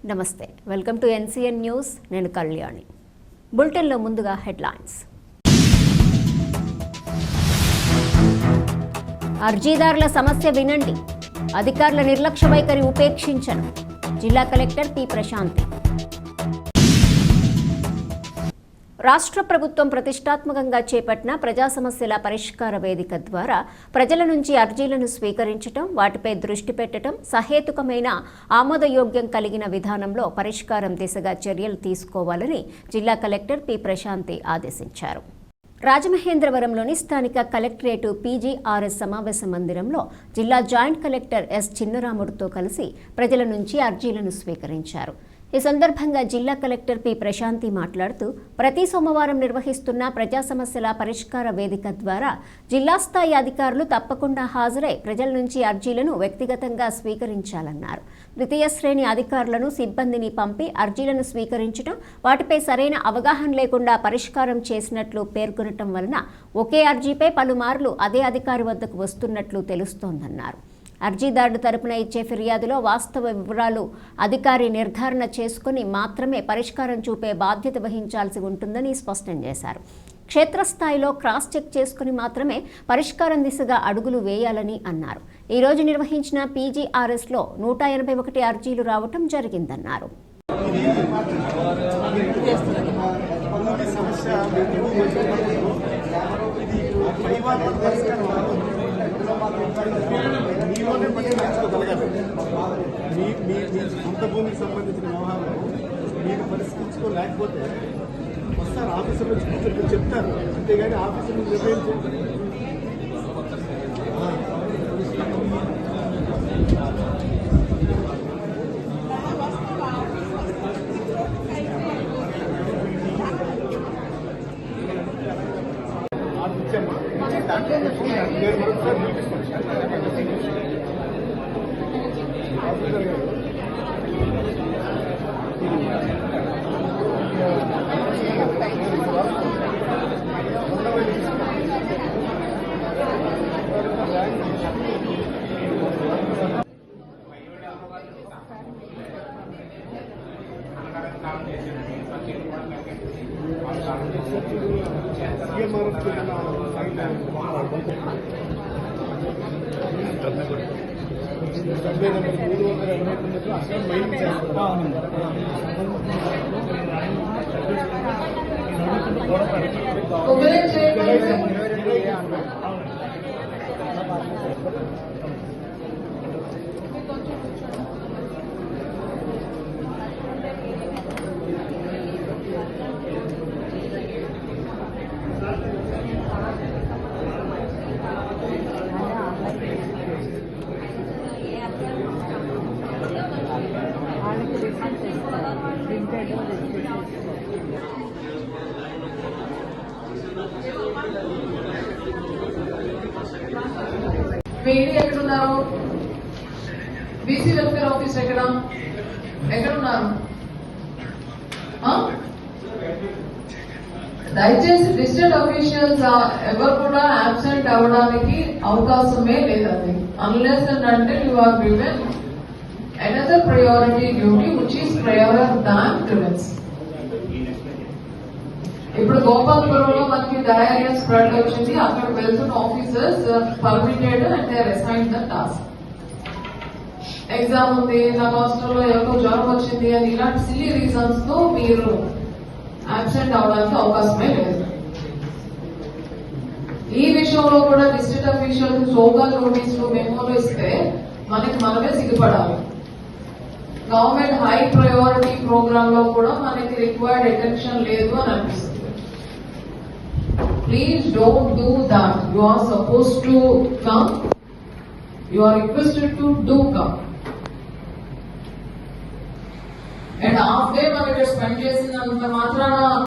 నమస్తే, welcome to NCN news. నేను కళ్యాణి. బులెటిన్లో ముందుగా హెడ్లైన్స్. అర్జీదారుల సమస్య వినండి, అధికారుల నిర్లక్ష్య వైఖరి ఉపేక్షించను. జిల్లా కలెక్టర్ పి ప్రశాంతి. రాష్ట్ర ప్రభుత్వం ప్రతిష్టాత్మకంగా చేపట్టిన ప్రజా సమస్యల పరిష్కార వేదిక ద్వారా ప్రజల నుంచి అర్జీలను స్వీకరించడం, వాటిపై దృష్టి పెట్టడం, సహేతుకమైన ఆమోదయోగ్యం కలిగిన విధానంలో పరిష్కారం దిశగా చర్యలు తీసుకోవాలని జిల్లా కలెక్టర్ పి ప్రశాంతి ఆదేశించారు. రాజమహేంద్రవరంలోని స్థానిక కలెక్టరేటు PGRS సమావేశ మందిరంలో జిల్లా జాయింట్ కలెక్టర్ S చిన్నరాముడుతో కలిసి ప్రజల నుంచి అర్జీలను స్వీకరించారు. ఈ సందర్భంగా జిల్లా కలెక్టర్ పి ప్రశాంతి మాట్లాడుతూ, ప్రతి సోమవారం నిర్వహిస్తున్న ప్రజా సమస్యల పరిష్కార వేదిక ద్వారా జిల్లా స్థాయి అధికారులు తప్పకుండా హాజరై ప్రజల నుంచి అర్జీలను వ్యక్తిగతంగా స్వీకరించాలన్నారు. ద్వితీయ శ్రేణి అధికారులను, సిబ్బందిని పంపి అర్జీలను స్వీకరించడం, వాటిపై సరైన అవగాహన లేకుండా పరిష్కారం చేసినట్లు పేర్కొనటం వలన ఒకే అర్జీపై పలుమార్లు అదే అధికారి వద్దకు వస్తున్నట్లు తెలుస్తోందన్నారు. అర్జీదారుడు తరపున ఇచ్చే ఫిర్యాదులో వాస్తవ వివరాలు అధికారి నిర్ధారణ చేసుకుని మాత్రమే పరిష్కారం చూపే బాధ్యత వహించాల్సి ఉంటుందని స్పష్టం చేశారు. క్షేత్రస్థాయిలో క్రాస్ చెక్ చేసుకుని మాత్రమే పరిష్కారం దిశగా అడుగులు వేయాలని అన్నారు. ఈ రోజు నిర్వహించిన PGRSలో 181 అర్జీలు రావటం జరిగిందన్నారు. మీ సొంత భూమికి సంబంధించిన వ్యవహారం మీరు పరిష్కరించుకోలేకపోతే వస్తారు ఆఫీసర్లు కూర్చొని చెప్తారు, అంతేగాని ఆఫీసర్లు నిర్ణయం చేస్తారు. మీరు ఎక్కడున్నారు? BC వెల్ఫేర్ ఆఫీస్ ఎక్కడున్నారు? దయచేసి డిస్ట్రిక్ట్ అఫీషియల్స్ ఎవరు కూడా అబ్సెంట్ అవ్వడానికి అవకాశమే లేదండి. Unless and until you are given another priority duty which is prior than criminals. ఇప్పుడు గోపాల్పురంలో మనకి డయేరియా స్ప్రెడ్ వచ్చింది. అక్కడ వెళ్తున్న officers permitted and they assign the task. Exam ఉంది, నా హాస్టల్లో ఎవరికో జ్వరం వచ్చింది అని ఇలాంటి సిల్లీ రీజన్స్ తో మీరు అబ్సెంట్ అవడానికి అవకాశమే లేదు. ఈ విషయంలో కూడా డిస్ట్రిక్ట్ అఫీషియల్ సోకాల్ నోటీసులు మెమోలు ఇస్తే మనమే సిగ్గుపడాలి. గవర్నమెంట్ హై ప్రయారిటీ ప్రోగ్రామ్ లో కూడా మనకి రిక్వైర్డ్ అటెన్షన్ లేదు అని అనిపిస్తుంది. Please don't do that. You are supposed to come. You are requested to do come. And half day మనకి స్పెండ్ చేసినంత మాత్రాన